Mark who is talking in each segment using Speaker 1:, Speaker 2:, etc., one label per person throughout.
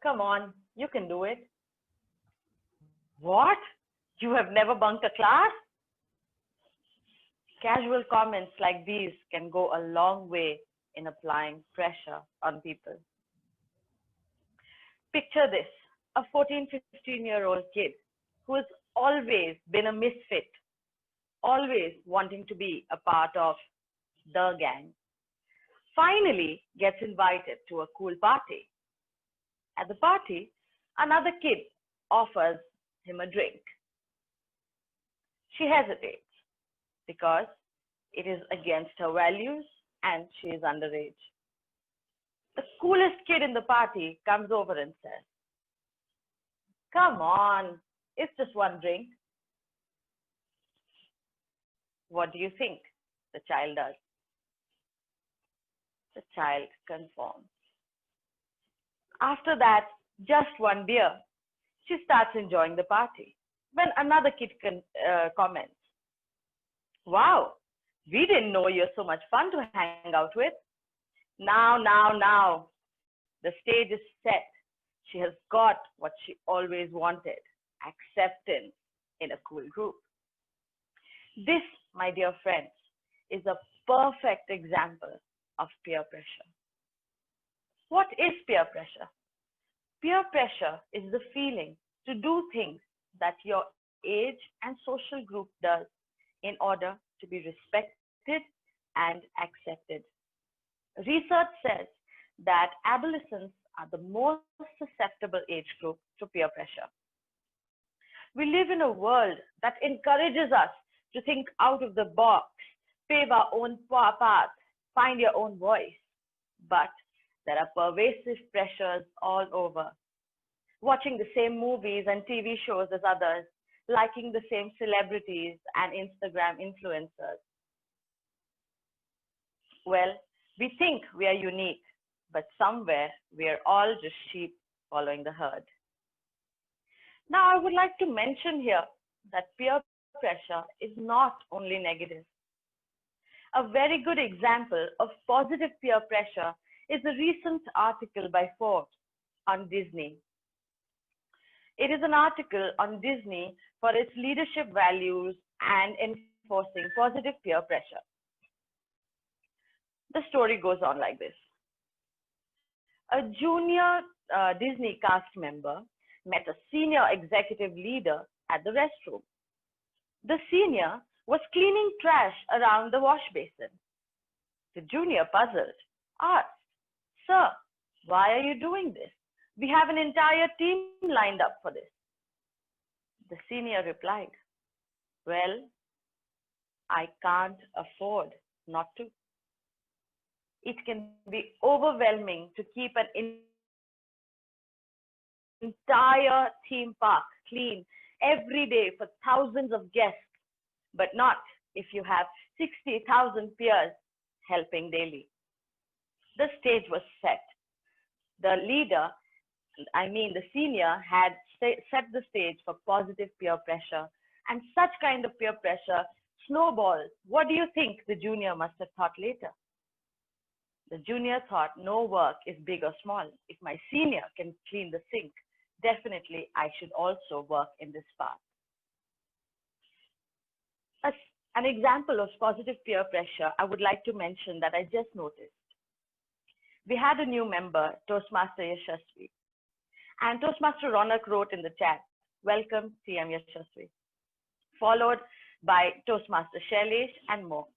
Speaker 1: Come on, you can do it. What? You have never bunked a class? Casual comments like these can go a long way in applying pressure on people. Picture this, a 14, 15-year-old kid who has always been a misfit, always wanting to be a part of the gang, finally gets invited to a cool party. At the party, another kid offers him a drink. She hesitates because it is against her values and she is underage. The coolest kid in the party comes over and says, "Come on, it's just one drink." What do you think the child does? The child conforms. After that, just one beer, she starts enjoying the party. When another kid comments, "Wow, we didn't know you're so much fun to hang out with." Now, the stage is set. She has got what she always wanted, acceptance in a cool group. This, my dear friends, is a perfect example of peer pressure. What is peer pressure? Peer pressure is the feeling to do things that your age and social group does in order to be respected and accepted. Research says that adolescents are the most susceptible age group to peer pressure. We live in a world that encourages us to think out of the box, pave our own path, find your own voice. But there are pervasive pressures all over. Watching the same movies and TV shows as others, liking the same celebrities and Instagram influencers. Well, we think we are unique, but somewhere we are all just sheep following the herd. Now, I would like to mention here that peer pressure is not only negative. A very good example of positive peer pressure is a recent article by Forbes on Disney. It is an article on Disney for its leadership values and enforcing positive peer pressure. The story goes on like this. A junior Disney cast member met a senior executive leader at the restroom. The senior was cleaning trash around the wash basin. The junior, puzzled, asked, "Sir, why are you doing this? We have an entire team lined up for this." The senior replied, "Well, I can't afford not to. It can be overwhelming to keep an entire theme park clean every day for thousands of guests, but not if you have 60,000 peers helping daily." The stage was set. The leader, the senior, had set the stage for positive peer pressure, and such kind of peer pressure snowballs. What do you think the junior must have thought later? The junior thought, no work is big or small. If my senior can clean the sink, definitely I should also work in this path. As an example of positive peer pressure, I would like to mention that I just noticed. We had a new member, Toastmaster Yashasvi. And Toastmaster Ronak wrote in the chat, "Welcome, TM Yashasvi," followed by Toastmaster Shailesh and more.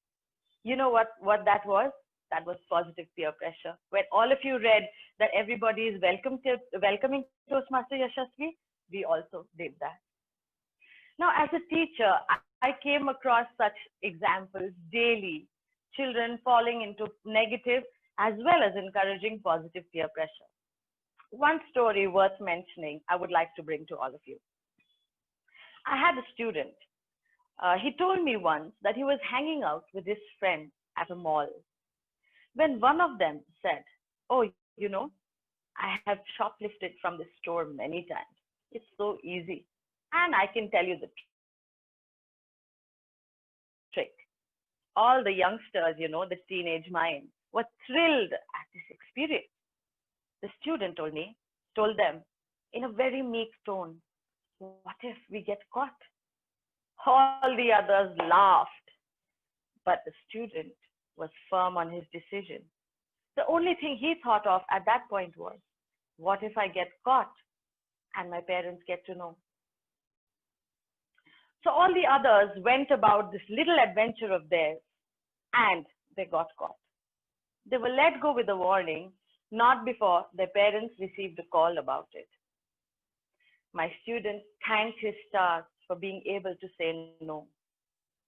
Speaker 1: You know what that was? That was positive peer pressure. When all of you read that everybody is welcoming Toastmaster Yashasvi, we also did that. Now, as a teacher, I came across such examples daily, children falling into negative as well as encouraging positive peer pressure. One story worth mentioning, I would like to bring to all of you. I had a student. He told me once that he was hanging out with his friend at a mall. When one of them said, "Oh, I have shoplifted from this store many times. It's so easy. And I can tell you the trick." All the youngsters, the teenage mind, were thrilled at this experience. The student told me, told them in a very meek tone, "What if we get caught?" All the others laughed, but the student was firm on his decision. The only thing he thought of at that point was, what if I get caught and my parents get to know? So all the others went about this little adventure of theirs and they got caught. They were let go with a warning, not before their parents received a call about it. My student thanked his stars for being able to say no.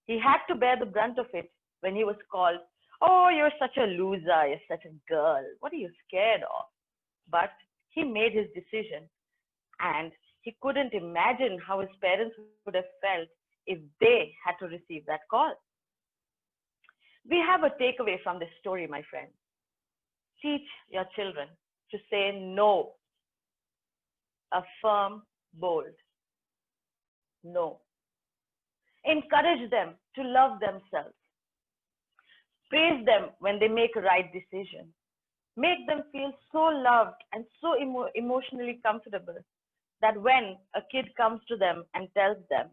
Speaker 1: He had to bear the brunt of it when he was called, "Oh, you're such a loser, you're such a girl. What are you scared of?" But he made his decision, and he couldn't imagine how his parents would have felt if they had to receive that call. We have a takeaway from this story, my friends. Teach your children to say no, a firm, bold no. Encourage them to love themselves. Praise them when they make a right decision. Make them feel so loved and so emotionally comfortable that when a kid comes to them and tells them,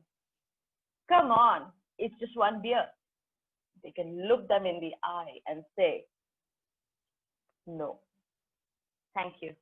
Speaker 1: "Come on, it's just one beer," they can look them in the eye and say, "No." Thank you.